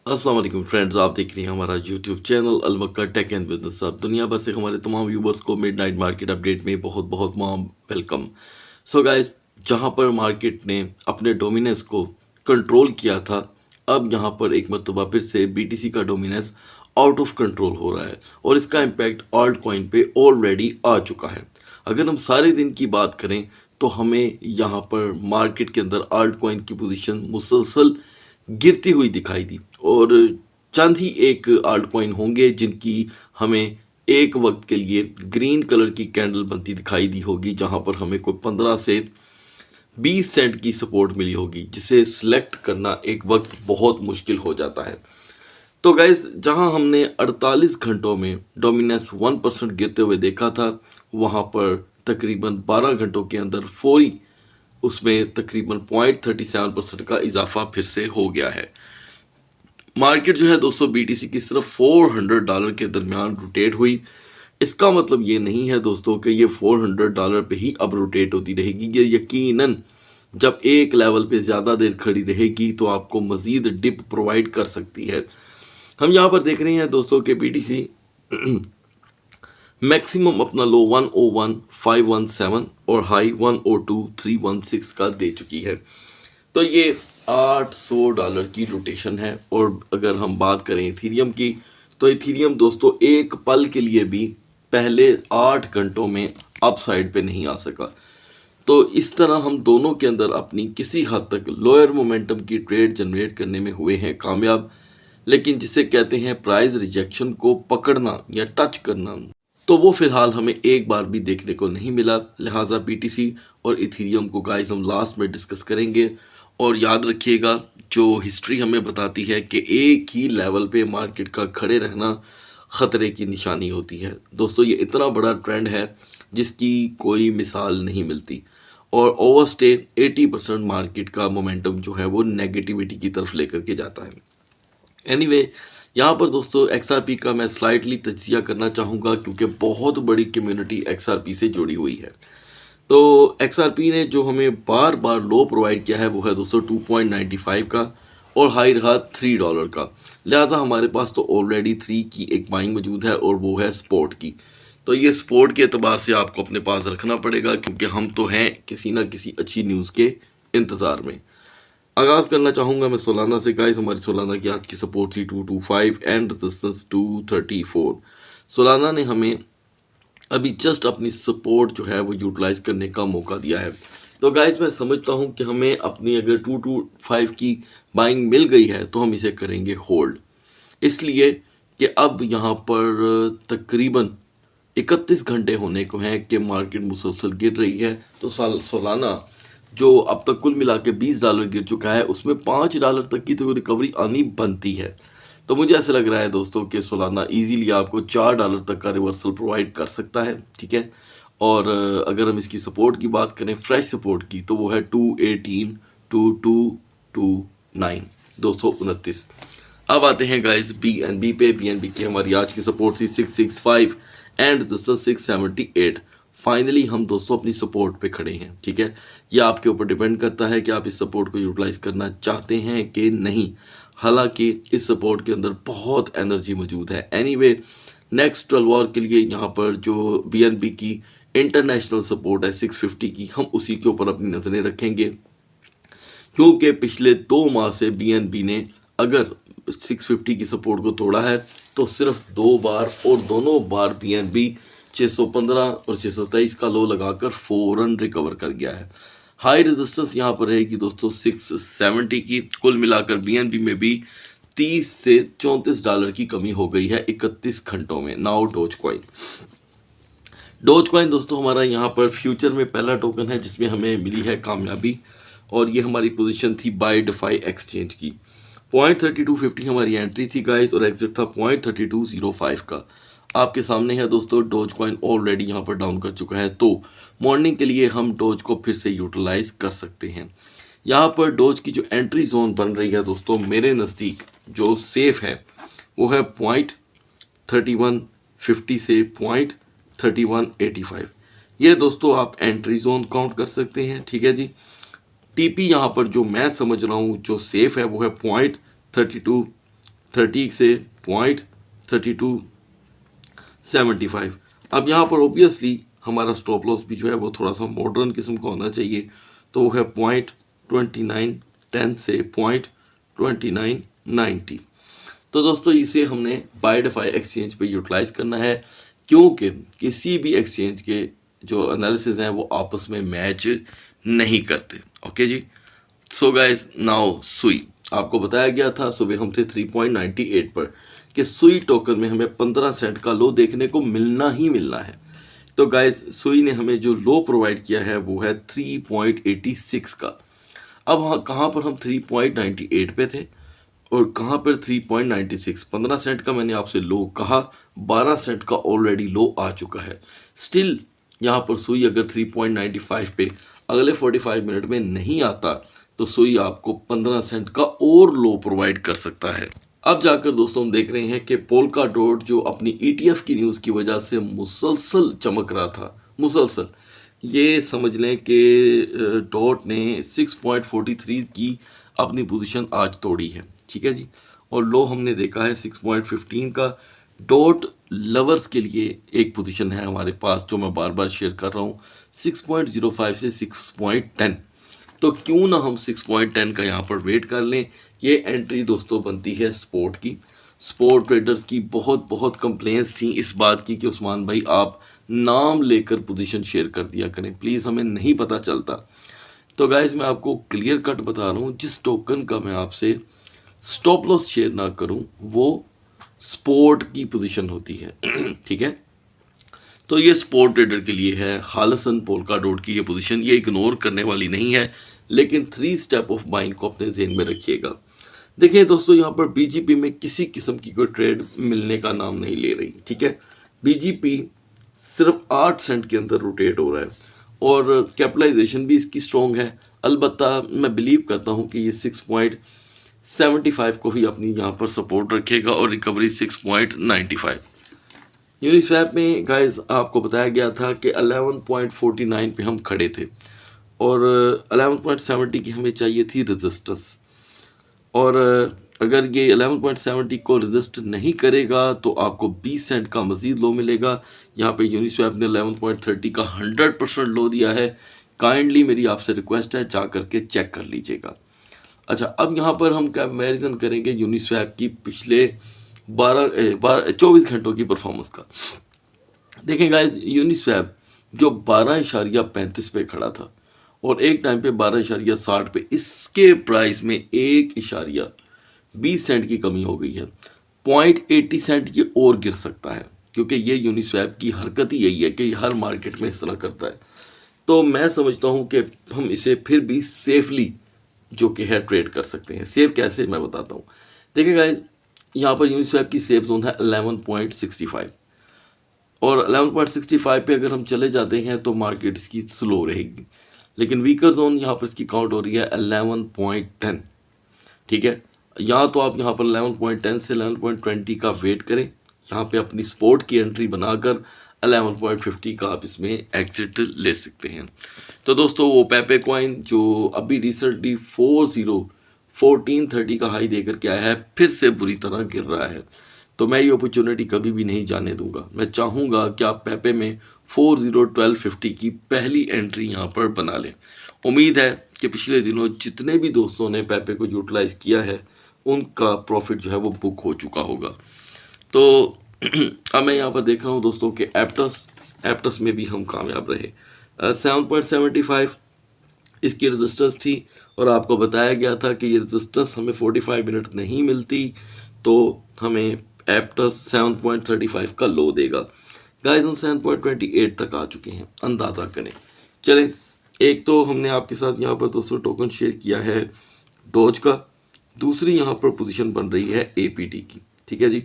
अस्सलाम वालेकुम फ्रेंड्स, आप देख रहे हैं हमारा YouTube channel Almakka tech and business. अब दुनिया भर से हमारे तमाम व्यूवर्स को मिडनाइट मार्केट अपडेट में बहुत बहुत वार्म वेलकम। सो गाइस, जहां पर मार्केट ने अपने डोमिनेंस को कंट्रोल किया था, अब यहां पर एक मरतबा फिर से बीटीसी का डोमिनेंस आउट ऑफ कंट्रोल हो रहा है और इसका इम्पैक्ट ऑल्ट कॉइन पे ऑलरेडी आ चुका है। अगर हम सारे दिन की बात करें तो हमें यहाँ पर मार्केट के अंदर आल्ट कॉइन की पोजीशन मुसलसल गिरती हुई दिखाई दी और चंद ही एक आल्ट कॉइन होंगे जिनकी हमें एक वक्त के लिए ग्रीन कलर की कैंडल बनती दिखाई दी होगी, जहां पर हमें कोई 15 से 20 सेंट की सपोर्ट मिली होगी, जिसे सिलेक्ट करना एक वक्त बहुत मुश्किल हो जाता है। तो गाइज, जहां हमने 48 घंटों में डोमिनेंस 1% गिरते हुए देखा था, वहां पर तकरीबन 12 घंटों के अंदर फौरी उसमें तकरीबन 0.37% का इजाफा फिर से हो गया है। मार्केट जो है दोस्तों बीटीसी की सिर्फ $400 के दरमियान रोटेट हुई। इसका मतलब ये नहीं है दोस्तों कि ये $400 पे ही अब रोटेट होती रहेगी। ये यकीनन जब एक लेवल पे ज़्यादा देर खड़ी रहेगी तो आपको मज़ीद डिप प्रोवाइड कर सकती है। हम यहाँ पर देख रहे हैं दोस्तों कि बीटीसी मैक्सिमम अपना लो 101,517 और हाई 102,316 का दे चुकी है। तो ये $800 की रोटेशन है। और अगर हम बात करें इथीरियम की, तो इथीरियम दोस्तों एक पल के लिए भी पहले 8 घंटों में अप साइड पे नहीं आ सका। तो इस तरह हम दोनों के अंदर अपनी किसी हद तक लोअर मोमेंटम की ट्रेड जनरेट करने में हुए हैं कामयाब, लेकिन जिसे कहते हैं प्राइस रिजेक्शन को पकड़ना या टच करना, तो वो फिलहाल हमें एक बार भी देखने को नहीं मिला। लिहाजा बीटीसी और इथीरियम को गाइस हम लास्ट में डिस्कस करेंगे। और याद रखिएगा, जो हिस्ट्री हमें बताती है कि एक ही लेवल पे मार्केट का खड़े रहना ख़तरे की निशानी होती है। दोस्तों, ये इतना बड़ा ट्रेंड है जिसकी कोई मिसाल नहीं मिलती और ओवरस्टे 80% मार्केट का मोमेंटम जो है वो नेगेटिविटी की तरफ लेकर के जाता है। एनीवे, यहाँ पर दोस्तों एक्सआरपी का मैं स्लाइटली तजिया करना चाहूँगा क्योंकि बहुत बड़ी कम्युनिटी एक्सआरपी से जुड़ी हुई है। तो एक्सआरपी ने जो हमें बार बार लो प्रोवाइड किया है वो है दोस्तों 2.95 का और हाई रहा $3 का। लिहाजा हमारे पास तो ऑलरेडी 3 की एक बाइंग मौजूद है और वो है स्पोर्ट की। तो ये स्पोर्ट के एतबार से आपको अपने पास रखना पड़ेगा क्योंकि हम तो हैं किसी ना किसी अच्छी न्यूज़ के इंतज़ार में। आगाज़ करना चाहूँगा मैं सोलाना से। गाइस, हमारी सोलाना की आज की सपोर्ट थी 225 एंड रेजिस्टेंस 234। सोलाना ने हमें अभी जस्ट अपनी सपोर्ट जो है वो यूटिलाइज करने का मौका दिया है। तो गाइस, मैं समझता हूँ कि हमें अपनी अगर 225 की बाइंग मिल गई है तो हम इसे करेंगे होल्ड, इसलिए कि अब यहाँ पर तकरीबन 31 घंटे होने को हैं कि मार्केट मुसलसल गिर रही है। तो सोलाना जो अब तक कुल मिला के $20 गिर चुका है, उसमें $5 तक की तो रिकवरी आनी बनती है। तो मुझे ऐसा लग रहा है दोस्तों कि सोलाना इजीली आपको $4 तक का रिवर्सल प्रोवाइड कर सकता है, ठीक है। और अगर हम इसकी सपोर्ट की बात करें, फ्रेश सपोर्ट की, तो वो है 218 टू 229 229। अब आते हैं गाइस बीएनबी पे। बीएनबी की हमारी आज की सपोर्ट थी 665 एंड दिस 678। फाइनली हम दोस्तों अपनी सपोर्ट पे खड़े हैं, ठीक है। यह आपके ऊपर डिपेंड करता है कि आप इस सपोर्ट को यूटिलाइज करना चाहते हैं कि नहीं। हालांकि इस सपोर्ट के अंदर बहुत एनर्जी मौजूद है। एनीवे, नेक्स्ट 12 आवर के लिए यहाँ पर जो बीएनबी की इंटरनेशनल सपोर्ट है 650 की, हम उसी के ऊपर अपनी नज़रें रखेंगे क्योंकि पिछले 2 माह से बीएनबी ने अगर 650 की सपोर्ट को तोड़ा है तो सिर्फ 2 बार, और दोनों बार बीएनबी 615 और 623 का लो लगाकर फौरन रिकवर कर गया है। हाई रेजिस्टेंस यहाँ पर रहेगी दोस्तों 670 की। कुल मिलाकर बीएनबी में भी 30 से $34 की कमी हो गई है 31 घंटों में। नाउ डोज कॉइन दोस्तों हमारा यहाँ पर फ्यूचर में पहला टोकन है जिसमें हमें मिली है कामयाबी, और ये हमारी पोजीशन थी बाय डिफाई एक्सचेंज की। 0.3250 हमारी एंट्री थी गाइस और एग्जिट था 0.3205 का। आपके सामने है दोस्तों, डोज कॉइन ऑलरेडी यहाँ पर डाउन कर चुका है, तो मॉर्निंग के लिए हम डोज को फिर से यूटिलाइज कर सकते हैं। यहाँ पर डोज की जो एंट्री जोन बन रही है दोस्तों, मेरे नज़दीक जो सेफ है वो है 0.3150 से 0.3185। ये दोस्तों आप एंट्री जोन काउंट कर सकते हैं, ठीक है जी। टीपी यहाँ पर जो मैं समझ रहा हूँ जो सेफ है वो है 30 से 0.3275। अब यहाँ पर ऑब्वियसली हमारा स्टॉप लॉस भी जो है वो थोड़ा सा मॉडर्न किस्म का होना चाहिए, तो वो है 0.2910 से 0.2990। तो दोस्तों इसे हमने बाय डिफाई एक्सचेंज पे यूटिलाइज करना है, क्योंकि किसी भी एक्सचेंज के जो एनालिसिस हैं वो आपस में मैच नहीं करते। ओके जी। सो गाइस नाउ सुई, आपको बताया गया था सुबह हम थे 3.98 पर कि सुई टोकन में हमें 15 सेंट का लो देखने को मिलना ही मिलना है। तो गाइस सुई ने हमें जो लो प्रोवाइड किया है वो है 3.86 का। अब कहाँ पर हम 3.98 पे थे और कहाँ पर 3.96। 15 सेंट का मैंने आपसे लो कहा, 12 सेंट का ऑलरेडी लो आ चुका है। स्टिल यहाँ पर सुई अगर 3.95 पे अगले 45 मिनट में नहीं आता तो सुई आपको 15 सेंट का और लो प्रोवाइड कर सकता है। अब जाकर दोस्तों हम देख रहे हैं कि पोल्का डॉट जो अपनी ETF की न्यूज़ की वजह से मुसलसल चमक रहा था, मुसलसल, ये समझ लें कि डॉट ने 6.43 की अपनी पोजीशन आज तोड़ी है, ठीक है जी। और लो हमने देखा है 6.15 का। डॉट लवर्स के लिए एक पोजीशन है हमारे पास जो मैं बार बार शेयर कर रहा हूँ, 6.05 से 6.10। तो क्यों ना हम 6.10 का यहाँ पर वेट कर लें। ये एंट्री दोस्तों बनती है स्पोर्ट की। स्पोर्ट ट्रेडर्स की बहुत बहुत कंप्लेंट्स थी इस बात की कि उस्मान भाई आप नाम लेकर पोजीशन शेयर कर दिया करें, प्लीज़ हमें नहीं पता चलता। तो गाइज मैं आपको क्लियर कट बता रहा हूँ, जिस टोकन का मैं आपसे स्टॉप लॉस शेयर ना करूँ वो स्पोर्ट की पोजीशन होती है ठीक है। तो ये स्पोर्ट ट्रेडर के लिए है खालसन पोल्का डॉट की ये पोजीशन, ये इग्नोर करने वाली नहीं है, लेकिन 3 स्टेप ऑफ बाइंग को अपने जेहन में रखिएगा। देखिए दोस्तों यहाँ पर BGP में किसी किस्म की कोई ट्रेड मिलने का नाम नहीं ले रही, ठीक है। BGP सिर्फ 8 सेंट के अंदर रोटेट हो रहा है और कैपिटलाइजेशन भी इसकी स्ट्रॉन्ग है। अलबत्ता मैं बिलीव करता हूँ कि ये 6.75 को भी अपनी यहाँ पर सपोर्ट रखेगा और रिकवरी 6.95। यूनिस्वैप में गाइस आपको बताया गया था कि 11.49 पे हम खड़े थे और 11.70 की हमें चाहिए थी रेजिस्टेंस, और अगर ये 11.70 को रेजिस्ट नहीं करेगा तो आपको 20 सेंट का मजीद लो मिलेगा। यहाँ पे यूनिस्वैप ने 11.30 का 100% लो दिया है। काइंडली मेरी आपसे रिक्वेस्ट है जा करके चेक कर लीजिएगा। अच्छा, अब यहाँ पर हम कंपैरिजन करेंगे यूनिस्वैप की पिछले 24 घंटों की परफॉर्मेंस का। देखें गाइस, यूनिस्वैप जो 12.35 पे खड़ा था और एक टाइम पे 12.60 पे, इसके प्राइस में 1.20 सेंट की कमी हो गई है। 0.80 सेंट ये और गिर सकता है, क्योंकि ये यूनिस्वैप की हरकत ही यही है कि हर मार्केट में इस तरह करता है। तो मैं समझता हूँ कि हम इसे फिर भी सेफली जो कि है ट्रेड कर सकते हैं। सेफ कैसे, मैं बताता हूँ। देखिए गाइज, यहाँ पर यूनिस्वैप की सेफ जोन है 11.65 और 11.65 पे अगर हम चले जाते हैं तो मार्केट इसकी स्लो रहेगी, लेकिन वीकर जोन यहाँ पर इसकी काउंट हो रही है 11.10, ठीक है। या तो आप यहाँ पर 11.10 से 11.20 का वेट करें, यहाँ पे अपनी स्पोर्ट की एंट्री बनाकर 11.50 का आप इसमें एग्जिट ले सकते हैं। तो दोस्तों वो पेपे कॉइन जो अभी रिसेंटली 1430 का हाई देकर के आया है, फिर से बुरी तरह गिर रहा है। तो मैं ये अपॉर्चुनिटी कभी भी नहीं जाने दूंगा। मैं चाहूँगा कि आप पेपे में 401250 की पहली एंट्री यहाँ पर बना लें। उम्मीद है कि पिछले दिनों जितने भी दोस्तों ने पेपे को यूटिलाइज़ किया है उनका प्रॉफिट जो है वो बुक हो चुका होगा। तो अब मैं यहाँ पर देख रहा हूँ दोस्तों कि एप्टस में भी हम कामयाब रहे। 7.75 इसकी रेजिस्टेंस थी और आपको बताया गया था कि ये रेजिस्टेंस हमें 45 मिनट नहीं मिलती तो हमें एप्टस 7.35 का लो देगा। गाइस हम 7.28 तक आ चुके हैं, अंदाज़ा करें। चलें, एक तो हमने आपके साथ यहाँ पर दोस्तों टोकन शेयर किया है डॉज का, दूसरी यहाँ पर पोजीशन बन रही है APT की, ठीक है जी।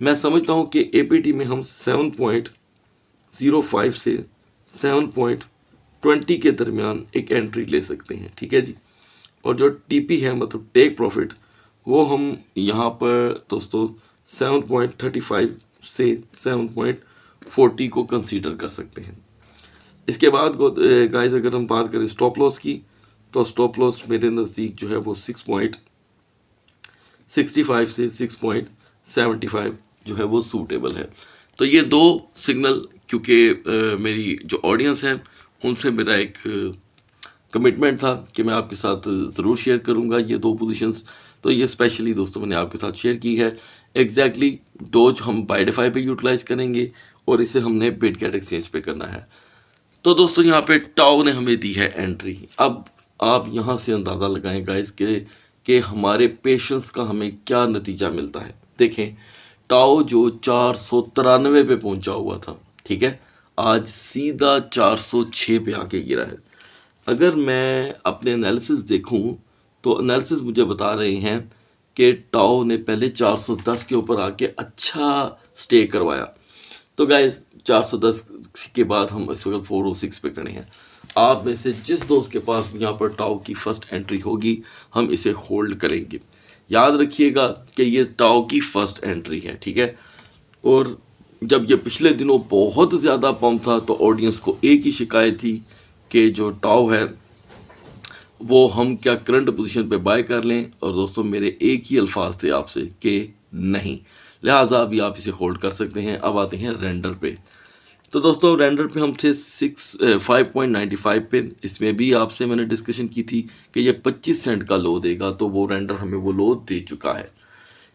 मैं समझता हूँ कि APT में हम 7.05 से 7.20 के दरमियान एक एंट्री ले सकते हैं, ठीक है जी। और जो TP है मतलब टेक प्रॉफिट, वो हम यहाँ पर दोस्तों 7.35 से 7.40 को कंसीडर कर सकते हैं। इसके बाद गाइस अगर हम बात करें स्टॉप लॉस की, तो स्टॉप लॉस मेरे नज़दीक जो है वो 65 से 6.75 जो है वो सूटेबल है। तो ये दो सिग्नल, क्योंकि मेरी जो ऑडियंस है उनसे मेरा एक कमिटमेंट था कि मैं आपके साथ ज़रूर शेयर करूंगा ये दो पोजीशंस। तो ये स्पेशली दोस्तों मैंने आपके साथ शेयर की है। एग्जैक्टली डोज हम बाइडिफाई पे यूटिलाइज करेंगे और इसे हमने बिटगेट एक्सचेंज पे करना है। तो दोस्तों यहाँ पे टाओ ने हमें दी है एंट्री। अब आप यहाँ से अंदाज़ा लगाएं गाइस कि हमारे पेशेंस का हमें क्या नतीजा मिलता है। देखें, टाओ जो 493 पे पहुंचा हुआ था, ठीक है, आज सीधा 406 पे आके गिरा है। अगर मैं अपने एनालिसिस देखूं तो एनालिसिस मुझे बता रहे हैं कि टाओ ने पहले 410 के ऊपर आके अच्छा स्टे करवाया। तो गाइस 410 के बाद हम इस वक्त 406 पे खड़े हैं। आप में से जिस दोस्त के पास यहाँ पर टाओ की फर्स्ट एंट्री होगी हम इसे होल्ड करेंगे। याद रखिएगा कि ये टाओ की फर्स्ट एंट्री है, ठीक है। और जब ये पिछले दिनों बहुत ज़्यादा पंप था तो ऑडियंस को एक ही शिकायत थी कि जो टाओ है वो हम क्या करंट पोजीशन पे बाय कर लें, और दोस्तों मेरे एक ही अल्फाज थे आपसे कि नहीं, लिहाजा अभी आप इसे होल्ड कर सकते हैं। अब आते हैं रेंडर पे। तो दोस्तों रेंडर पे हम थे 5.95 पे। इसमें भी आपसे मैंने डिस्कशन की थी कि ये 25 सेंट का लो देगा, तो वो रेंडर हमें वो लो दे चुका है।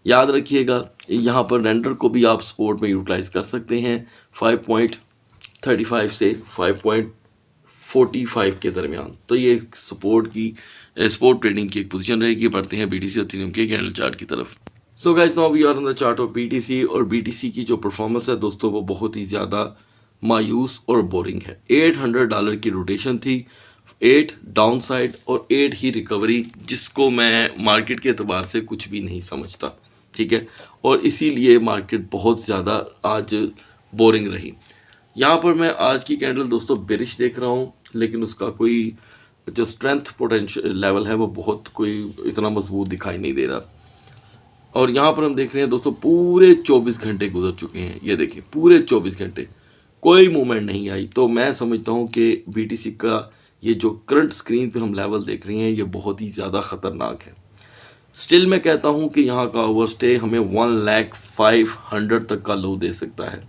याद रखिएगा यहाँ पर रेंडर को भी आप सपोर्ट में यूटिलाइज कर सकते हैं 5.35 से 5.45 के दरमियान। तो ये सपोर्ट ट्रेडिंग की एक पोजीशन रहेगी। बढ़ते हैं BTC और इथेरियम के कैंडल चार्ट की तरफ। So guys now we are on the chart of BTC, और BTC की जो परफॉर्मेंस है दोस्तों वो बहुत ही ज़्यादा मायूस और बोरिंग है। $800 की रोटेशन थी, 8 डाउन साइड और 8 ही रिकवरी, जिसको मैं मार्केट के एतबार से कुछ भी नहीं समझता, ठीक है। और इसीलिए मार्केट बहुत ज़्यादा आज बोरिंग रही। यहाँ पर मैं आज की कैंडल दोस्तों बेरिश देख रहा हूँ, लेकिन उसका कोई जो स्ट्रेंथ पोटेंशियल लेवल है वो बहुत कोई इतना मजबूत दिखाई नहीं दे रहा। और यहाँ पर हम देख रहे हैं दोस्तों पूरे 24 घंटे गुजर चुके हैं। ये देखिए पूरे 24 घंटे कोई मूवमेंट नहीं आई। तो मैं समझता हूँ कि BTC का ये जो करंट स्क्रीन पे हम लेवल देख रहे हैं ये बहुत ही ज़्यादा ख़तरनाक है। स्टिल मैं कहता हूँ कि यहाँ का ओवरस्टे हमें 1,05,000 तक का लो दे सकता है।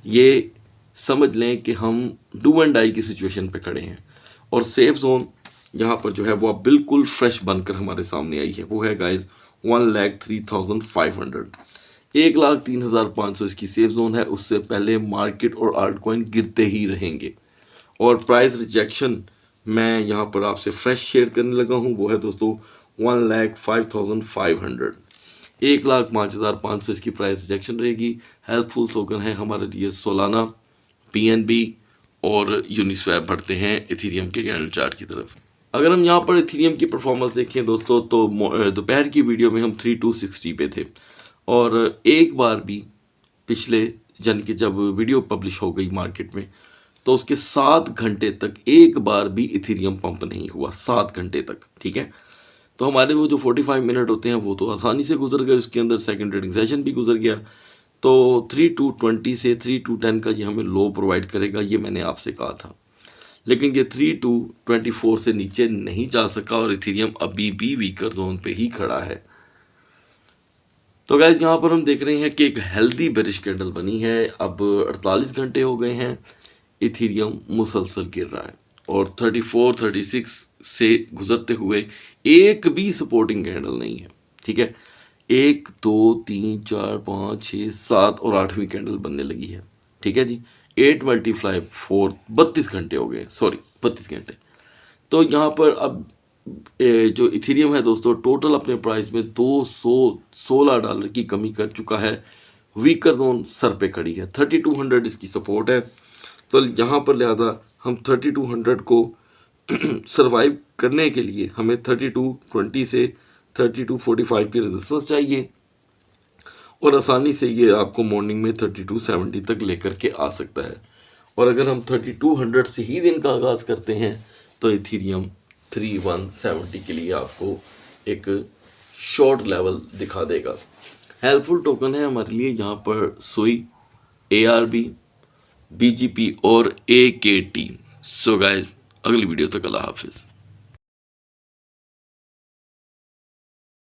ये समझ लें कि हम डू एंड डाई की सिचुएशन पे खड़े हैं, और सेफ जोन यहाँ पर जो है वो अब बिल्कुल फ्रेश बनकर हमारे सामने आई है। वो है गाइज 1,03,500, 1,03,500 इसकी सेफ जोन है। उससे पहले मार्केट और आल्ट कॉइन गिरते ही रहेंगे। और प्राइस रिजेक्शन मैं यहाँ पर आपसे फ्रेश शेयर करने लगा हूँ, वो है दोस्तों 1,05,500, 1,05,500 इसकी प्राइस रिजेक्शन रहेगी। हेल्पफुल टोकन है हमारे लिए सोलाना, PNB और यूनिस्वैप। बढ़ते हैं इथेरियम के कैंडल चार्ट की तरफ। अगर हम यहाँ पर इथेरियम की परफॉर्मेंस देखें दोस्तों तो दोपहर की वीडियो में हम 3260 पे थे, और एक बार भी पिछले यानी कि जब वीडियो पब्लिश हो गई मार्केट में तो उसके 7 घंटे तक एक बार भी इथेरियम पंप नहीं हुआ, 7 घंटे तक, ठीक है। तो हमारे वो जो 45 मिनट होते हैं वो तो आसानी से गुजर गए, उसके अंदर सेकंड ट्रेडिंग सेशन भी गुजर गया। तो 3,220 से 3,210 का ये हमें लो प्रोवाइड करेगा, ये मैंने आपसे कहा था। लेकिन ये 3,224 से नीचे नहीं जा सका और इथेरियम अभी भी वीकर जोन पे ही खड़ा है। तो गाइज यहाँ पर हम देख रहे हैं कि एक हेल्दी बेरिश कैंडल बनी है। अब 48 घंटे हो गए हैं, इथेरियम मुसलसल गिर रहा है, और 34, 36 से गुजरते हुए एक भी सपोर्टिंग कैंडल नहीं है, ठीक है। 1, 2, 3, 4, 5, 6, 7 और 8वीं कैंडल बनने लगी है, ठीक है जी। 8 × 4 32 घंटे हो गए, सॉरी 32 घंटे। तो यहाँ पर अब जो इथेरियम है दोस्तों टोटल अपने प्राइस में $216 की कमी कर चुका है। वीकर जोन सर पे खड़ी है, 3200 इसकी सपोर्ट है। तो यहाँ पर लिहाजा हम 3200 को सरवाइव करने के लिए हमें 3220 से 3245 की रेजिस्टेंस चाहिए, और आसानी से ये आपको मॉर्निंग में 3270 तक लेकर के आ सकता है। और अगर हम 3200 से ही दिन का आगाज़ करते हैं तो इथेरियम 3170 के लिए आपको एक शॉर्ट लेवल दिखा देगा। हेल्पफुल टोकन है हमारे लिए यहाँ पर सुई, ARB, BGP और AKT। सो गाइज अगली वीडियो तक अल्लाह हाफिज़।